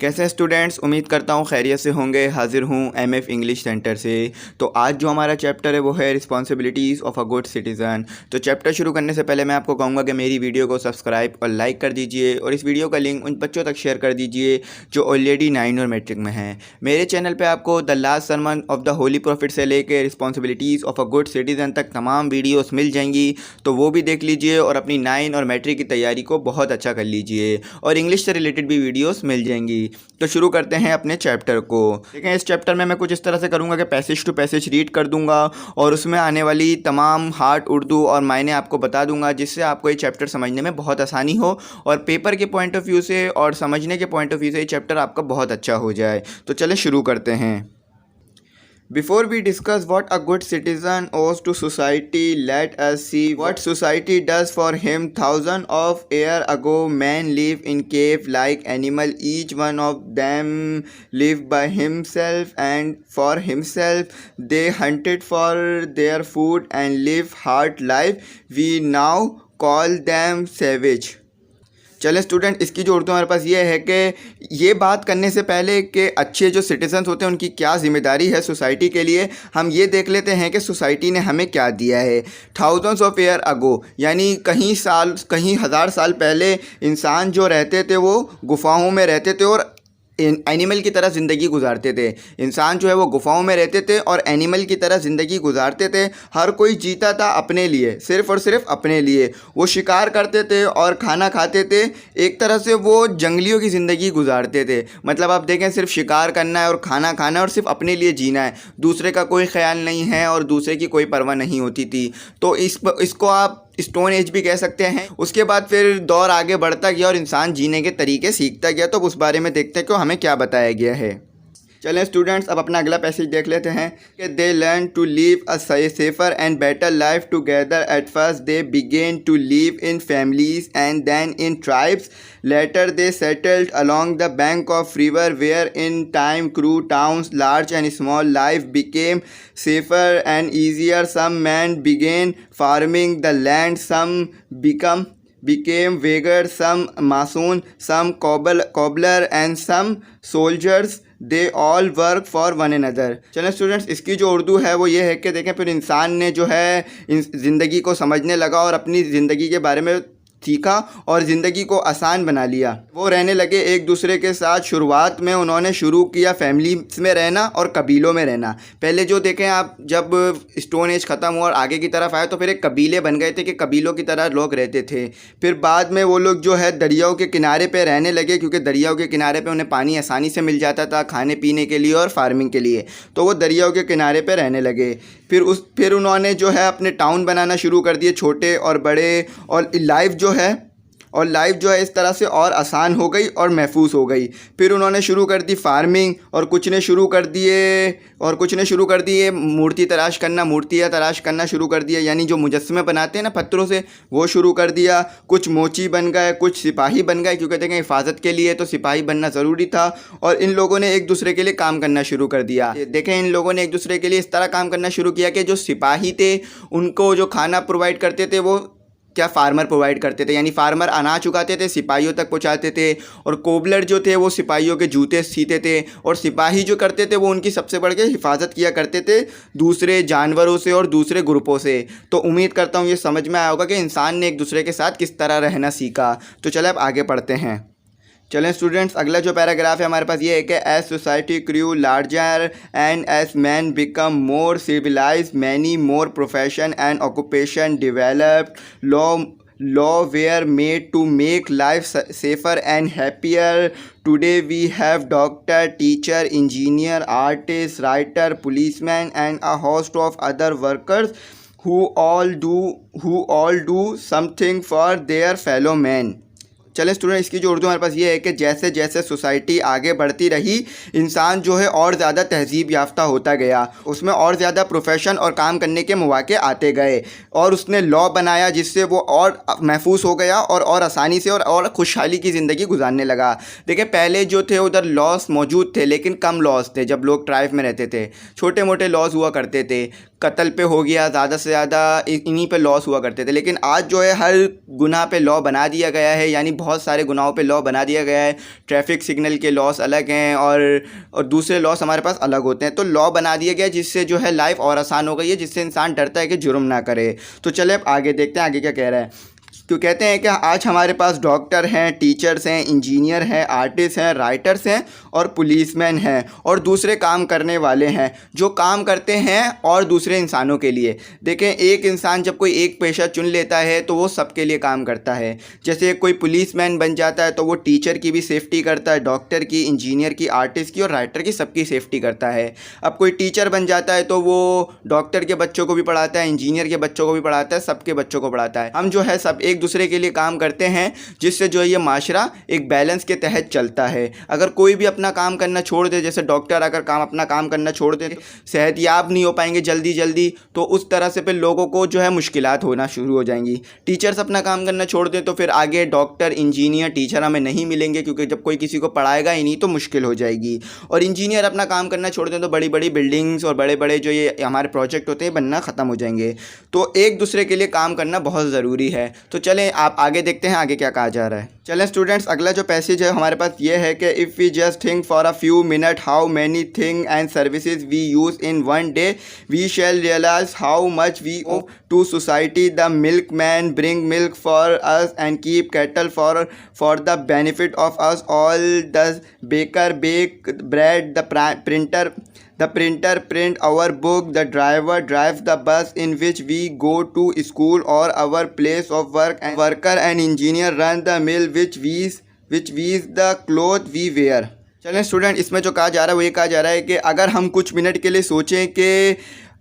कैसे हैं स्टूडेंट्स। उम्मीद करता हूँ खैरियत से होंगे। हाजिर हूँ एमएफ इंग्लिश सेंटर से। तो आज जो हमारा चैप्टर है वो है responsibilities of a good citizen. तो चैप्टर शुरू करने से पहले मैं आपको कहूँगा कि मेरी वीडियो को सब्सक्राइब और लाइक कर दीजिए और इस वीडियो का लिंक उन बच्चों तक शेयर कर दीजिए जो ऑलरेडी 9 और मैट्रिक में हैं। मेरे चैनल पर आपको the last sermon of the holy prophet से लेकर responsibilities of a good citizen तक तमाम वीडियोज़ मिल जाएंगी, तो वो भी देख लीजिए और अपनी 9 और मैट्रिक की तैयारी को बहुत अच्छा कर लीजिए। और इंग्लिश से रिलेटेड भी वीडियोज़ मिल जाएंगी। तो शुरू करते हैं अपने चैप्टर को। देखें, इस चैप्टर में मैं कुछ इस तरह से करूंगा कि पैसेज टू पैसेज रीड कर दूंगा और उसमें आने वाली तमाम हार्ड उर्दू और मायने आपको बता दूंगा, जिससे आपको ये चैप्टर समझने में बहुत आसानी हो और पेपर के पॉइंट ऑफ व्यू से और समझने के पॉइंट ऑफ व्यू से ये चैप्टर आपका बहुत अच्छा हो जाए। तो चले शुरू करते हैं। Before we discuss what a good citizen owes to society, let us see what society does for him. Thousands of years ago, men lived in cave like animal. Each one of them lived by himself and for himself. They hunted for their food and lived hard life. We now call them savage. चले student, इसकी जो उर्दू हमारे पास ये है कि ये बात करने से पहले कि अच्छे जो सिटीजन्स होते हैं उनकी क्या ज़िम्मेदारी है सोसाइटी के लिए, हम ये देख लेते हैं कि सोसाइटी ने हमें क्या दिया है। थाउजेंड्स ऑफ ईयर अगो, यानी कहीं हज़ार साल पहले इंसान जो रहते थे वो गुफाओं में रहते थे और एनिमल की तरह ज़िंदगी गुजारते थे। इंसान जो है वो गुफाओं में रहते थे और एनिमल की तरह ज़िंदगी गुजारते थे। हर कोई जीता था अपने लिए, सिर्फ़ और सिर्फ अपने लिए। वो शिकार करते थे और खाना खाते थे। एक तरह से वो जंगलियों की ज़िंदगी गुजारते थे। मतलब आप देखें, सिर्फ शिकार करना है और खाना खाना है और सिर्फ अपने लिए जीना है, दूसरे का कोई ख्याल नहीं है और दूसरे की कोई परवाह नहीं होती थी। तो इसको आप स्टोन एज भी कह सकते हैं। उसके बाद फिर दौर आगे बढ़ता गया और इंसान जीने के तरीके सीखता गया। तो उस बारे में देखते हैं कि हमें क्या बताया गया है। चलें स्टूडेंट्स, अब अपना अगला पैसेज देख लेते हैं कि they learn to live a safer and better life together. At first they begin to live in families and then in tribes. Later they settled along the bank of river where in time grew towns large and small. Life became safer and easier. Some men began farming the land, some became beggars, some mason, some cobbler and some soldiers. They all work for one another. चलें students, इसकी जो उर्दू है वो ये है कि देखें, फिर इंसान ने जो है ज़िंदगी को समझने लगा और अपनी ज़िंदगी के बारे में सीखा और ज़िंदगी को आसान बना लिया। वो रहने लगे एक दूसरे के साथ। शुरुआत में उन्होंने शुरू किया फैमिलीज में रहना और कबीलों में रहना। पहले जो देखें आप, जब स्टोन एज ख़त्म हुआ और आगे की तरफ आए तो फिर एक कबीले बन गए थे कि कबीलों की तरह लोग रहते थे। फिर बाद में वो लोग जो है दरियाओं के किनारे पे रहने लगे, क्योंकि दरियाओं के किनारे पे उन्हें पानी आसानी से मिल जाता था खाने पीने के लिए और फार्मिंग के लिए। तो वो दरियाओं के किनारे पे रहने लगे। फिर उन्होंने जो है अपने टाउन बनाना शुरू कर दिए, छोटे और बड़े। और लाइफ जो है इस तरह से और आसान हो गई और महफूज हो गई। फिर उन्होंने शुरू कर दी फार्मिंग और कुछ ने शुरू कर दिए मूर्तियाँ तराश करना शुरू कर दिया, यानी जो मुजस्समे बनाते हैं ना पत्थरों से, वो शुरू कर दिया। कुछ मोची बन गए, कुछ सिपाही बन गए, क्योंकि देखें हिफाजत के लिए तो सिपाही बनना ज़रूरी था। और इन लोगों ने एक दूसरे के लिए काम करना शुरू कर दिया। देखें, इन लोगों ने एक दूसरे के लिए इस तरह काम करना शुरू किया कि जो सिपाही थे उनको जो खाना प्रोवाइड करते थे वो क्या फार्मर प्रोवाइड करते थे, यानी फार्मर अनाज उगाते थे, सिपाहियों तक पहुंचाते थे। और कोबलर जो थे वो सिपाहियों के जूते सीते थे। और सिपाही जो करते थे वो उनकी सबसे बढ़ के हिफाजत किया करते थे दूसरे जानवरों से और दूसरे ग्रुपों से। तो उम्मीद करता हूँ ये समझ में आया होगा कि इंसान ने एक दूसरे के साथ किस तरह रहना सीखा। तो चले अब आगे पढ़ते हैं। चलें स्टूडेंट्स, अगला जो पैराग्राफ है हमारे पास ये है कि as society grew larger and as man become more civilize, many more profession and occupation developed. Law were made to make life safer and happier. Today we have doctor, teacher, engineer, artist, writer, policeman and a host of other workers who all do something for their fellow men. चलें student, इसकी जो उर्दू हमारे पास ये है कि जैसे जैसे society आगे बढ़ती रही, इंसान जो है और ज़्यादा तहजीब याफ्ता होता गया, उसमें और ज़्यादा प्रोफेशन और काम करने के मौके आते गए। और उसने लॉ बनाया जिससे वो और महफूज हो गया और आसानी से और खुशहाली की ज़िंदगी गुजारने लगा। देखिए, पहले जो थे उधर लॉस मौजूद थे लेकिन कम लॉस थे। जब लोग ट्राइब में रहते थे छोटे मोटे लॉज हुआ करते थे। कत्ल पे हो गया, ज़्यादा से ज़्यादा इन्हीं पे लॉस हुआ करते थे। लेकिन आज जो है हर गुनाह पे लॉ बना दिया गया है, यानी बहुत सारे गुनाहों पे लॉ बना दिया गया है। ट्रैफिक सिग्नल के लॉस अलग हैं और दूसरे लॉस हमारे पास अलग होते हैं। तो लॉ बना दिया गया जिससे जो है लाइफ और आसान हो गई है, जिससे इंसान डरता है कि जुर्म ना करे। तो चले अब आगे देखते हैं आगे क्या कह रहा है। तो कहते हैं कि आज हमारे पास डॉक्टर हैं, टीचर्स हैं, इंजीनियर हैं, आर्टिस्ट हैं, राइटर्स हैं और पुलिसमैन हैं और दूसरे काम करने वाले हैं जो काम करते हैं और दूसरे इंसानों के लिए। देखें, एक इंसान जब कोई एक पेशा चुन लेता है तो वो सबके लिए काम करता है। जैसे कोई पुलिसमैन बन जाता है तो वो टीचर की भी सेफ्टी करता है, डॉक्टर की, इंजीनियर की, आर्टिस्ट की और राइटर की, सबकी सेफ्टी करता है। अब कोई टीचर बन जाता है तो वो डॉक्टर के बच्चों को भी पढ़ाता है, इंजीनियर के बच्चों को भी पढ़ाता है, सबके बच्चों को पढ़ाता है। हम जो है सब एक दूसरे के लिए काम करते हैं, जिससे जो है ये माशरा एक बैलेंस के तहत चलता है। अगर कोई भी अपना काम करना छोड़ दे, जैसे डॉक्टर अगर अपना काम करना छोड़ दे, सेहतयाब नहीं हो पाएंगे जल्दी, तो उस तरह से फिर लोगों को जो है मुश्किलात होना शुरू हो जाएंगी। टीचर्स अपना काम करना छोड़ दें तो फिर आगे डॉक्टर, इंजीनियर, टीचर हमें नहीं मिलेंगे, क्योंकि जब कोई किसी को पढ़ाएगा ही नहीं तो मुश्किल हो जाएगी। और इंजीनियर अपना काम करना छोड़ दें तो बड़ी बड़ी बिल्डिंग्स और बड़े बड़े जो ये हमारे प्रोजेक्ट होते हैं बनना ख़त्म हो जाएंगे। तो एक दूसरे के लिए काम करना बहुत ज़रूरी है। तो चलें आप आगे देखते हैं आगे क्या कहा जा रहा है। चलें स्टूडेंट्स, अगला जो पैसेज है हमारे पास ये है कि if we just think for a few minute how many thing and services we use in one day we shall realise how much we owe to society. The milkman bring milk for us and keep cattle for the benefit of us all. The baker bake bread, the printer print our book, the driver drives the bus in which we go to school or our place of work, and worker and engineer run the mill which weaves the cloth we wear। चलें student, इसमें जो कहा जा रहा है वो ये कहा जा रहा है कि अगर हम कुछ मिनट के लिए सोचें कि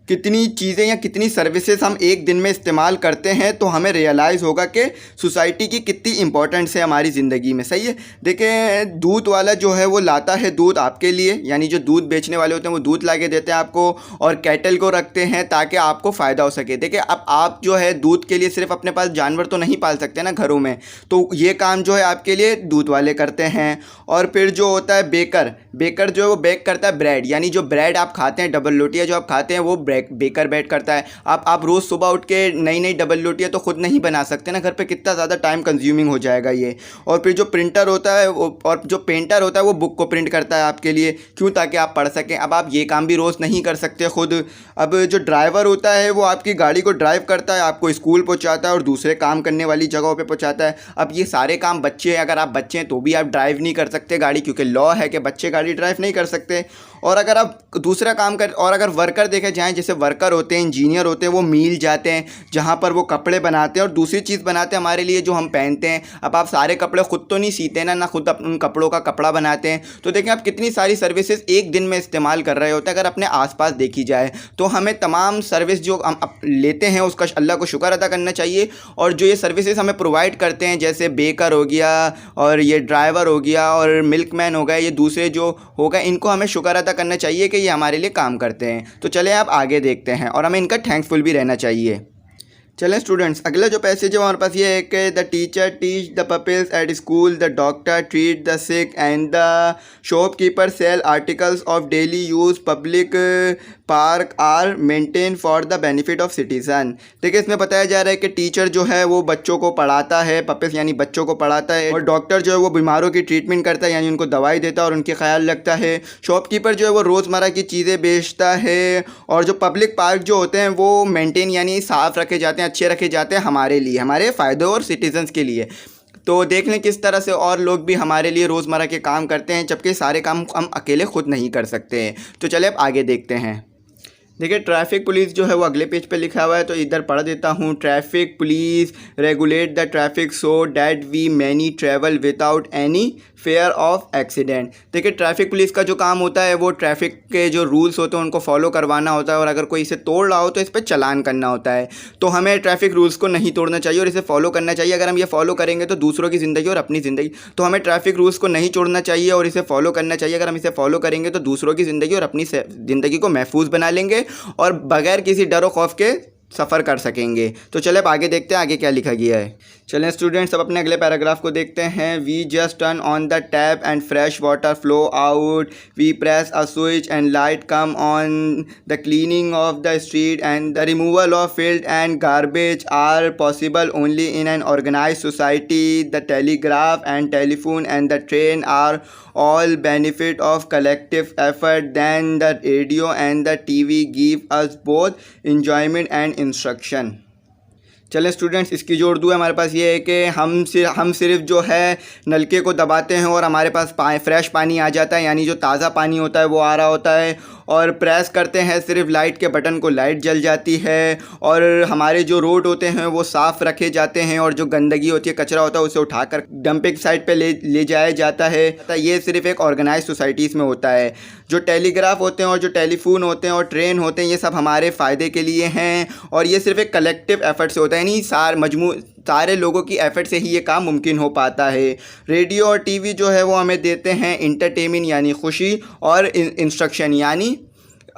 कितनी चीज़ें या कितनी सर्विसेज हम एक दिन में इस्तेमाल करते हैं तो हमें रियलाइज़ होगा कि सोसाइटी की कितनी इंपॉर्टेंस है हमारी ज़िंदगी में। सही है। देखें, दूध वाला जो है वो लाता है दूध आपके लिए, यानी जो दूध बेचने वाले होते हैं वो दूध ला के देते हैं आपको, और कैटल को रखते हैं ताकि आपको फ़ायदा हो सके। देखिए, अब आप जो है दूध के लिए सिर्फ अपने पास जानवर तो नहीं पाल सकते ना घरों में, तो ये काम जो है आपके लिए दूध वाले करते हैं। और फिर जो होता है बेकर जो है वो बेक करता है ब्रेड, यानी जो ब्रेड आप खाते हैं, डबल रोटियाँ जो आप खाते हैं वो बेकर बैठ करता है। आप रोज़ सुबह उठ के नई डबल रोटियाँ तो खुद नहीं बना सकते ना घर पे, कितना ज़्यादा टाइम कंज्यूमिंग हो जाएगा ये। और फिर जो प्रिंटर होता है और जो पेंटर होता है वो बुक को प्रिंट करता है आपके लिए, क्यों? ताकि आप पढ़ सकें। अब आप ये काम भी रोज़ नहीं कर सकते खुद। अब जो ड्राइवर होता है वो आपकी गाड़ी को ड्राइव करता है, आपको स्कूल पहुँचाता है और दूसरे काम करने वाली जगहों पर पहुँचाता है। अब ये सारे काम बच्चे, अगर आप बच्चे हैं तो भी आप ड्राइव नहीं कर सकते गाड़ी, क्योंकि लॉ है कि बच्चे गाड़ी ड्राइव नहीं कर सकते। और अगर आप दूसरा काम कर, और अगर वर्कर देखे जाएँ, जैसे वर्कर होते हैं, इंजीनियर होते हैं, वो मील जाते हैं जहाँ पर वो कपड़े बनाते हैं और दूसरी चीज़ बनाते हैं हमारे लिए जो हम पहनते हैं। अब आप सारे कपड़े खुद तो नहीं सीते ना खुद उन कपड़ों का कपड़ा बनाते हैं। तो देखें, आप कितनी सारी सर्विसेज एक दिन में इस्तेमाल कर रहे होते हैं। अगर अपने आसपास देखी जाए तो हमें तमाम सर्विस जो हम लेते हैं उसका अल्लाह को शुक्र अदा करना चाहिए। और जो ये सर्विसेज हमें प्रोवाइड करते हैं, जैसे बेकर हो गया और ये ड्राइवर हो गया और मिल्कमैन हो गया, ये दूसरे जो होगा, इनको हमें शुक्र अदा करना चाहिए कि ये हमारे लिए काम करते हैं। तो चलें आप आगे देखते हैं, और हमें इनका थैंकफुल भी रहना चाहिए। चलें स्टूडेंट्स, अगला जो पैसेज है हमारे पास ये है कि the teacher teach the pupils at school, the doctor treat the sick and the shopkeeper sell articles of daily use, public park are maintain for the benefit of citizen. देखिए, इसमें बताया जा रहा है कि टीचर जो है वो बच्चों को पढ़ाता है, पपल्स यानी बच्चों को पढ़ाता है, और डॉक्टर जो है वो बीमारों की ट्रीटमेंट करता है, यानी उनको दवाई देता है और उनके ख्याल रखता है। शॉपकीपर जो है वो रोज़मर्रा की चीज़ें बेचता है, और जो पब्लिक पार्क जो होते हैं वो मेंटेन यानी साफ़ रखे जाते हैं, अच्छे रखे जाते हैं हमारे लिए, हमारे फ़ायदे और सिटीजन्स के लिए। तो देख लें किस तरह से और लोग भी हमारे लिए रोज़मर्रा के काम करते हैं, जबकि सारे काम हम अकेले खुद नहीं कर सकते हैं। तो चले अब आगे देखते हैं। देखिए, ट्रैफिक पुलिस जो है वो अगले पेज पे लिखा हुआ है, तो इधर पढ़ देता हूँ। Traffic police regulate the traffic so that we many travel without any fear of accident. देखिए, ट्रैफिक पुलिस का जो काम होता है वो ट्रैफिक के जो रूल्स होते हैं उनको फॉलो करवाना होता है, और अगर कोई इसे तोड़ रहा हो तो इस पर चालान करना होता है। तो हमें ट्रैफिक रूल्स को नहीं तोड़ना चाहिए और इसे फॉलो करना चाहिए। अगर हम ये फॉलो करेंगे तो दूसरों की ज़िंदगी और अपनी ज़िंदगी, तो हमें ट्रैफिक रूल्स को नहीं छोड़ना चाहिए और इसे फॉलो करना चाहिए। अगर हम इसे फॉलो करेंगे तो दूसरों की ज़िंदगी और अपनी ज़िंदगी को महफूज बना लेंगे और बगैर किसी डर और खौफ के सफ़र कर सकेंगे। तो चले अब आगे देखते हैं आगे क्या लिखा गया है। चलें स्टूडेंट्स, अब अपने अगले पैराग्राफ को देखते हैं। We just turn on the tap and fresh water flow out, we press a switch and light come on, the cleaning of the street and the removal of filth and garbage are possible only in an organised society, the telegraph and telephone and the train are all benefit of collective effort, then the radio and the TV give us both enjoyment and instruction। चलें students, इसकी जो उर्दू है हमारे पास ये है कि हम सिर्फ जो है नलके को दबाते हैं और हमारे पास फ्रेश पानी आ जाता है, यानी जो ताज़ा पानी होता है वो आ रहा होता है, और प्रेस करते हैं सिर्फ लाइट के बटन को, लाइट जल जाती है, और हमारे जो रोड होते हैं वो साफ़ रखे जाते हैं, और जो गंदगी होती है, कचरा होता है, उसे उठाकर डंपिंग साइट पे ले जाया जाता है। ये सिर्फ एक ऑर्गेनाइज सोसाइटीज़ में होता है। जो टेलीग्राफ होते हैं और जो टेलीफोन होते हैं और ट्रेन होते हैं, ये सब हमारे फ़ायदे के लिए हैं, और ये सिर्फ एक कलेक्टिव एफर्ट से होता है, यानी सारे लोगों की एफर्ट से ही ये काम मुमकिन हो पाता है। रेडियो और टीवी जो है वो हमें देते हैं इंटरटेनमेंट यानी खुशी, और इंस्ट्रक्शन यानी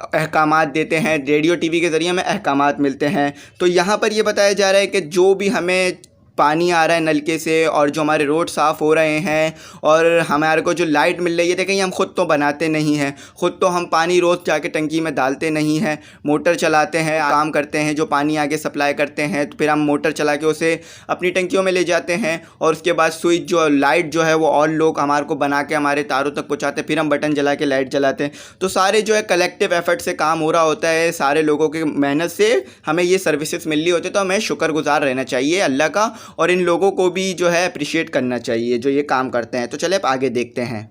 अहकामात देते हैं। रेडियो टीवी के ज़रिए हमें अहकामात मिलते हैं। तो यहाँ पर ये बताया जा रहा है कि जो भी हमें पानी आ रहा है नलके से, और जो हमारे रोड साफ़ हो रहे हैं, और हमारे को जो लाइट मिल रही है, देखें हम ख़ुद तो बनाते नहीं हैं, ख़ुद तो हम पानी रोज़ जाके टंकी में डालते नहीं हैं, मोटर चलाते हैं, काम करते हैं, जो पानी आगे सप्लाई करते हैं, तो फिर हम मोटर चला के उसे अपनी टंकियों में ले जाते हैं, और उसके बाद स्विच जो लाइट जो है वो और लोग हमारे को बना के हमारे तारों तक पहुँचाते हैं, फिर हम बटन जला के लाइट जलाते हैं। तो सारे जो है कलेक्टिव एफर्ट से काम हो रहा होता है, सारे लोगों की मेहनत से हमें ये सर्विसेज मिल रही होती है। तो हमें शुक्रगुजार रहना चाहिए अल्लाह का, और इन लोगों को भी जो है अप्रिशिएट करना चाहिए जो ये काम करते हैं। तो चले अब आगे देखते हैं।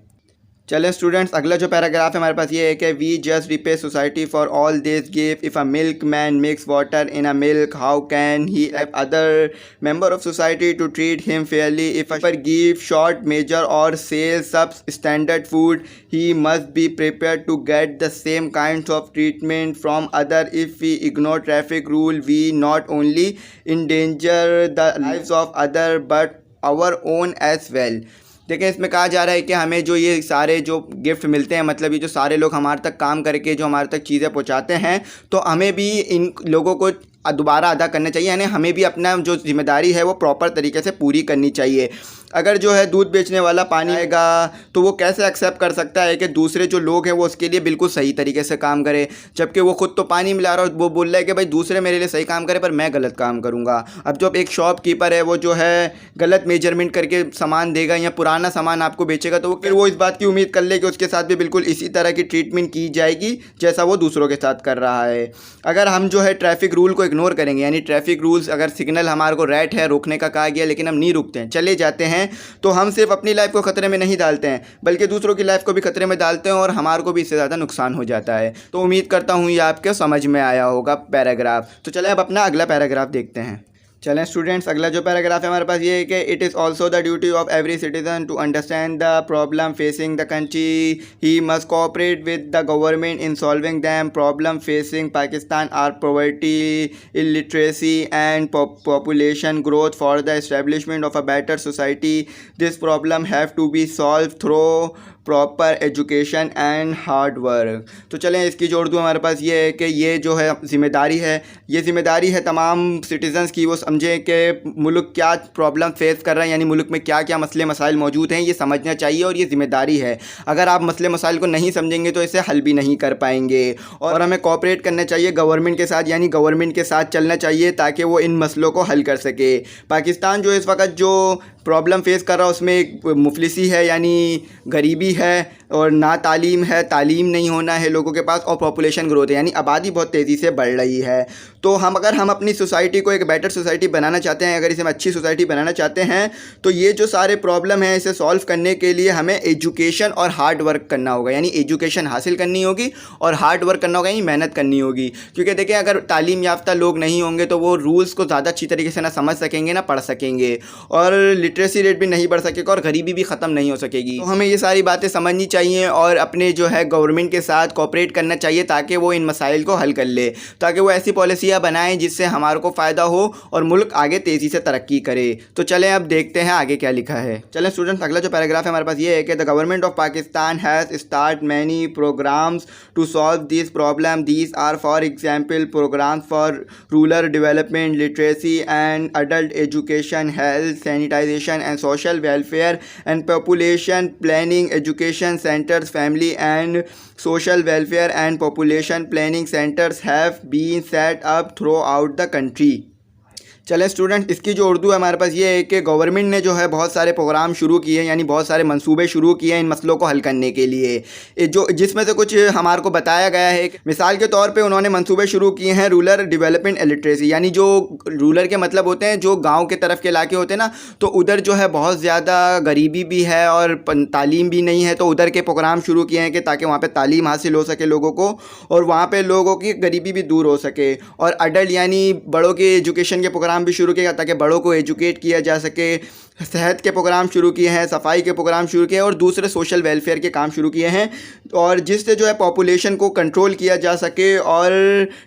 चलें स्टूडेंट्स, अगला जो पैराग्राफ है हमारे पास ये है कि we just repay society for all this give, if a milk man mix water in a milk, how can he help other member of society to treat him fairly, if पर give short measure or sell substandard food, he must be prepare to get the same kind of treatment from other, if we ignore traffic rule we not only endanger the lives of other but our own as well. देखिए, इसमें कहा जा रहा है कि हमें जो ये सारे जो गिफ्ट मिलते हैं, मतलब ये जो सारे लोग हमारे तक काम करके जो हमारे तक चीज़ें पहुंचाते हैं, तो हमें भी इन लोगों को दोबारा अदा करना चाहिए, यानी हमें भी अपना जो जिम्मेदारी है वो प्रॉपर तरीके से पूरी करनी चाहिए। अगर जो है दूध बेचने वाला पानी आएगा तो वो कैसे एक्सेप्ट कर सकता है कि दूसरे जो लोग हैं वो उसके लिए बिल्कुल सही तरीके से काम करें, जबकि वो खुद तो पानी मिला रहा है, वो बोल रहा है कि भाई दूसरे मेरे लिए सही काम करे पर मैं गलत काम करूँगा। अब जब एक शॉपकीपर है वो जो है गलत मेजरमेंट करके सामान देगा या पुराना सामान आपको बेचेगा, तो फिर वो इस बात की उम्मीद कर ले कि उसके साथ भी बिल्कुल इसी तरह की ट्रीटमेंट की जाएगी जैसा वो दूसरों के साथ कर रहा है। अगर हम जो है ट्रैफिक रूल को इग्नोर करेंगे, यानी ट्रैफिक रूल्स अगर सिग्नल हमारे को रेड है, रोकने का कहा गया, लेकिन हम नहीं रुकते हैं, चले जाते हैं, तो हम सिर्फ अपनी लाइफ को खतरे में नहीं डालते हैं बल्कि दूसरों की लाइफ को भी खतरे में डालते हैं, और हमारे को भी इससे ज़्यादा नुकसान हो जाता है। तो उम्मीद करता हूँ ये आपके समझ में आया होगा पैराग्राफ। तो चले अब अपना अगला पैराग्राफ देखते हैं। चलें स्टूडेंट्स, अगला जो पैराग्राफ है हमारे पास ये है कि it is also the duty of every citizen to understand the problem facing the country, he must cooperate with the government in solving them. Problem facing Pakistan are poverty, illiteracy and population growth. For the establishment of a better society this problem have to be solve through proper education and hard work. तो चलें, इसकी जो उर्दू हमारे पास ये है कि ये जो है ज़िम्मेदारी है, ये ज़िम्मेदारी है तमाम सिटीज़न्स की, वो समझें कि मुल्क क्या प्रॉब्लम फेस कर रहा है, यानी मुल्क में क्या क्या मसले मसाइल मौजूद हैं, ये समझना चाहिए और ये ज़िम्मेदारी है। अगर आप मसले मसाइल को नहीं समझेंगे तो इसे हल भी नहीं कर पाएंगे, और हमें कोऑपरेट करना चाहिए गवर्नमेंट के साथ, यानी गवर्नमेंट के साथ चलना चाहिए ताकि वो इन मसलों को हल कर सके। पाकिस्तान जो इस वक्त जो प्रॉब्लम फेस कर रहा है उसमें एक मुफलिसी है, यानी गरीबी है, और ना तालीम है, तालीम नहीं होना है लोगों के पास, और पॉपुलेशन ग्रोथ है, यानी आबादी बहुत तेज़ी से बढ़ रही है। तो अगर हम अपनी सोसाइटी को एक बेटर सोसाइटी बनाना चाहते हैं, अगर इसे हम अच्छी सोसाइटी बनाना चाहते हैं, तो ये जो सारे प्रॉब्लम हैं इसे सॉल्व करने के लिए हमें एजुकेशन और हार्ड वर्क करना होगा, यानी एजुकेशन हासिल करनी होगी और हार्ड वर्क करना होगा, यानी मेहनत करनी होगी। क्योंकि देखें, अगर तालीम याफ्ता लोग नहीं होंगे तो वो रूल्स को ज़्यादा अच्छी तरीके से ना समझ सकेंगे ना पढ़ सकेंगे, और लिटरेसी रेट भी नहीं बढ़ सकेगा, और गरीबी भी ख़त्म नहीं हो सकेगी। तो हमें ये सारी बातें समझनी चाहिए और अपने जो है गवर्नमेंट के साथ कोऑपरेट करना चाहिए ताकि वो इन मसाइल को हल कर ले, ताकि वो ऐसी पॉलिसियाँ बनाएं जिससे हमारे को फ़ायदा हो और मुल्क आगे तेज़ी से तरक्की करे। तो चलें अब देखते हैं आगे क्या लिखा है। चलें स्टूडेंट्स, अगला जो पैराग्राफ है हमारे पास ये है कि the government of Pakistan has start many programmes to solve this problem. These are for example programmes for rural development, literacy and adult education, health, sanitisation and social welfare and population planning, education centres, family and social welfare and population planning centers have been set up throughout the country। चलें student, इसकी जो उर्दू है हमारे पास ये है कि government ने जो है बहुत सारे प्रोग्राम शुरू किए हैं, यानी बहुत सारे मंसूबे शुरू किए हैं इन मसलों को हल करने के लिए, जो जिसमें से कुछ हमारे को बताया गया है। मिसाल के तौर पे उन्होंने मंसूबे शुरू किए हैं रूरल डेवलपमेंट एंड लिटरेसी, यानी जो रूरल के मतलब होते हैं जो गाँव के तरफ के इलाके होते हैं ना, तो उधर जो है बहुत ज़्यादा गरीबी भी है और तालीम भी नहीं है, तो उधर के प्रोग्राम शुरू किए हैं कि ताकि वहाँ पर तालीम हासिल हो सके लोगों को और वहाँ पर लोगों की गरीबी भी दूर हो सके। और अडल्ट यानी बड़ों के एजुकेशन के प्रोग्राम भी शुरू किया ताकि बड़ों को एजुकेट किया जा सके। सेहत के प्रोग्राम शुरू किए हैं, सफाई के प्रोग्राम शुरू किए हैं और दूसरे सोशल वेलफेयर के काम शुरू किए हैं, और जिससे जो है पॉपुलेशन को कंट्रोल किया जा सके और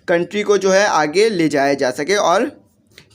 कंट्री को जो है आगे ले जाया जा सके और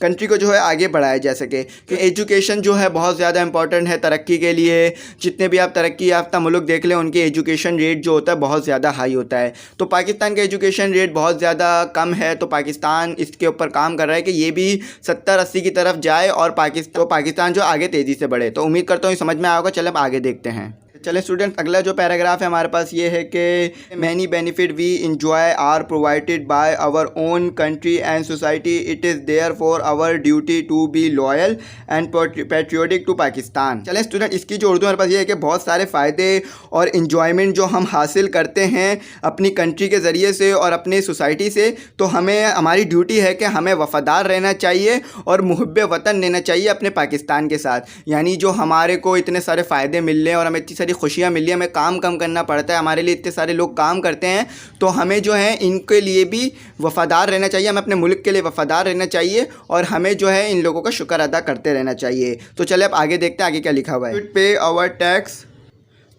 कंट्री को जो है आगे बढ़ाया जा सके। कि एजुकेशन जो है बहुत ज़्यादा इंपॉर्टेंट है तरक्की के लिए। जितने भी आप तरक्की याफ्ता मुल्क देख लें उनके एजुकेशन रेट जो होता है बहुत ज़्यादा हाई होता है। तो पाकिस्तान का एजुकेशन रेट बहुत ज़्यादा कम है, तो पाकिस्तान इसके ऊपर काम कर रहा है कि ये भी 70-80 की तरफ जाए और पाकिस्तान जो आगे तेज़ी से बढ़े। तो उम्मीद करता हूँ समझ में आएगा। चलो अब आगे देखते हैं। चले स्टूडेंट, अगला जो पैराग्राफ है हमारे पास ये है कि many benefit we enjoy are provided by our own country and society. It is therefore our duty to be loyal and patriotic to Pakistan. चलें स्टूडेंट, इसकी जो उर्दू हमारे पास ये है कि बहुत सारे फ़ायदे और इन्जॉयमेंट जो हम हासिल करते हैं अपनी कंट्री के ज़रिए से और अपनी सोसाइटी से, तो हमें हमारी ड्यूटी है कि हमें वफ़ादार रहना चाहिए और मुहब्बे वतन लेना चाहिए अपने पाकिस्तान के साथ। यानी जो हमारे को इतने सारे फ़ायदे मिल रहे हैं और हमें इतनी सारी खुशियाँ मिल रही हैं, हमें काम कम करना पड़ता है, हमारे लिए इतने सारे लोग काम करते हैं, तो हमें जो है इनके लिए भी वफ़ादार रहना चाहिए, हमें अपने मुल्क के लिए वफ़ादार रहना चाहिए और हमें जो है इन लोगों का शुक्र अदा करते रहना चाहिए। तो चले अब आगे देखते हैं आगे क्या लिखा हुआ है। Pay our tax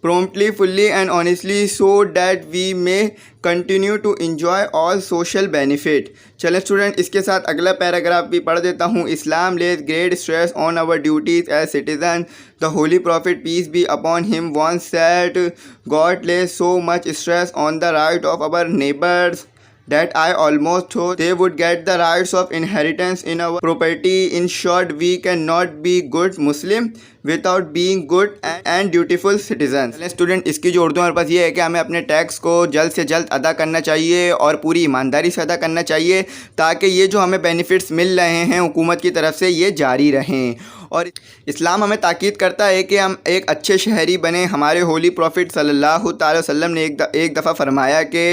promptly, fully and honestly so that we may continue to enjoy all social benefit। चलें स्टूडेंट, इसके साथ अगला पैराग्राफ भी पढ़ देता हूँ। इस्लाम lays great stress on our duties as citizens। The holy prophet peace be upon him once said, God lays so much stress on the right of our neighbors that I almost thought they would get the rights of inheritance in our property। In short, we cannot be good Muslim without being good and dutiful citizens। Student, इसकी जो उर्दू हमारे पास ये है कि हमें अपने tax को जल्द से जल्द अदा करना चाहिए और पूरी ईमानदारी से अदा करना चाहिए ताकि ये जो हमें बेनिफिट्स मिल रहे हैं हुकूमत की तरफ से ये जारी रहें। और इस्लाम हमें ताकीद करता है कि हम एक अच्छे शहरी बने। हमारे होली प्रॉफिट सल्लल्लाहु अलैहि वसल्लम ने एक दफ़ा फरमाया कि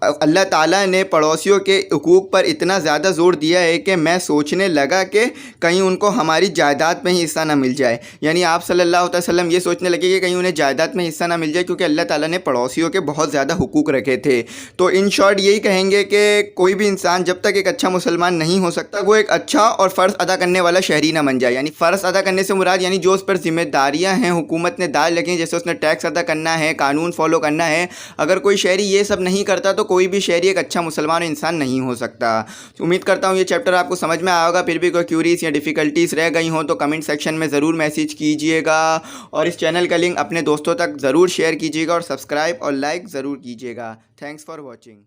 अल्लाह ताला ने पड़ोसियों के हुकूक पर इतना ज़्यादा ज़ोर दिया है कि मैं सोचने लगा कि कहीं उनको हमारी जायदाद में ही हिस्सा ना मिल जाए। यानी आप सल्लल्लाहु अलैहि वसल्लम ये सोचने लगे कि कहीं उन्हें जायदाद में हिस्सा ना मिल जाए, क्योंकि अल्लाह ताला ने पड़ोसियों के बहुत ज़्यादा हुकूक रखे थे। तो इन शॉर्ट यही कहेंगे कि कोई भी इंसान जब तक एक अच्छा मुसलमान नहीं हो सकता वो एक अच्छा और फ़र्ज़ अदा करने वाला शहरी ना बन जाए। यानी फ़र्ज़ अदा करने से मुराद यानी जो उस पर जिम्मेदारियाँ हैं हुकूमत ने डाल रखी हैं, जैसे उसने टैक्स अदा करना है, कानून फॉलो करना है। अगर कोई शहरी ये सब नहीं करता तो कोई भी शहरी एक अच्छा मुसलमान इंसान नहीं हो सकता। उम्मीद करता हूँ ये चैप्टर आपको समझ में आएगा। फिर भी कोई क्यूरीज या डिफ़िकल्टीज़ रह गई हों तो कमेंट सेक्शन में ज़रूर मैसेज कीजिएगा और इस चैनल का लिंक अपने दोस्तों तक ज़रूर शेयर कीजिएगा और सब्सक्राइब और लाइक ज़रूर कीजिएगा। Thanks for watching.